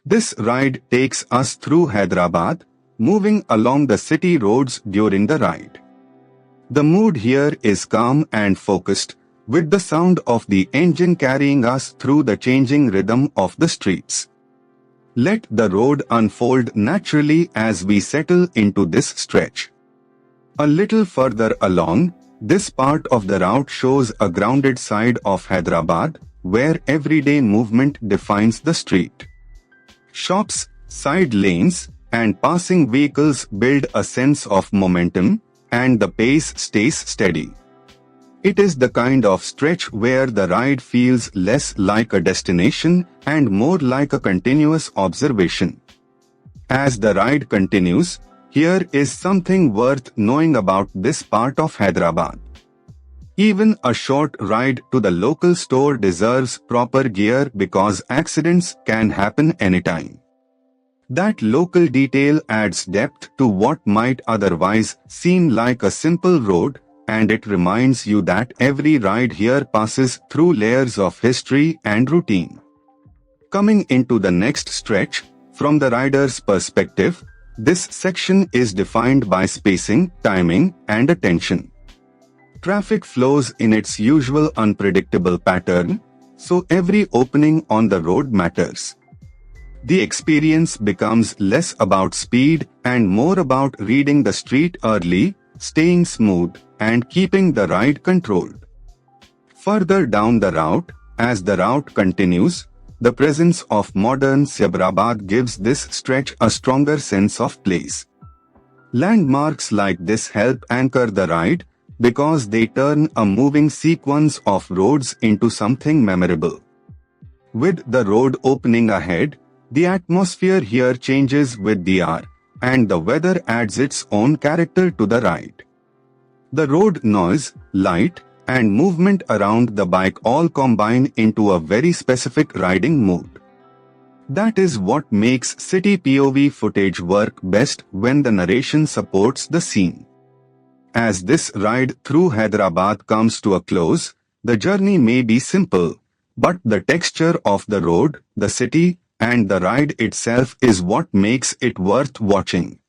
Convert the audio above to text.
This ride takes us through Hyderabad, moving along the city roads during the ride. The mood here is calm and focused, with the sound of the engine carrying us through the changing rhythm of the streets. Let the road unfold naturally as we settle into this stretch. A little further along, this part of the route shows a grounded side of Hyderabad, where everyday movement defines the street. Shops, side lanes, and passing vehicles build a sense of momentum, and the pace stays steady. It is the kind of stretch where the ride feels less like a destination and more like a continuous observation. As the ride continues, here is something worth knowing about this part of Hyderabad. Even a short ride to the local store deserves proper gear because accidents can happen anytime. That local detail adds depth to what might otherwise seem like a simple road, and it reminds you that every ride here passes through layers of history and routine. Coming into the next stretch, from the rider's perspective, this section is defined by spacing, timing, and attention. Traffic flows in its usual unpredictable pattern, so every opening on the road matters. The experience becomes less about speed and more about reading the street early, staying smooth, and keeping the ride controlled. Further down the route, as the route continues, the presence of modern Secunderabad gives this stretch a stronger sense of place. Landmarks like this help anchor the ride, because they turn a moving sequence of roads into something memorable. With the road opening ahead, the atmosphere here changes with the hour, and the weather adds its own character to the ride. The road noise, light, and movement around the bike all combine into a very specific riding mood. That is what makes city POV footage work best when the narration supports the scene. As this ride through Hyderabad comes to a close, the journey may be simple, but the texture of the road, the city, and the ride itself is what makes it worth watching.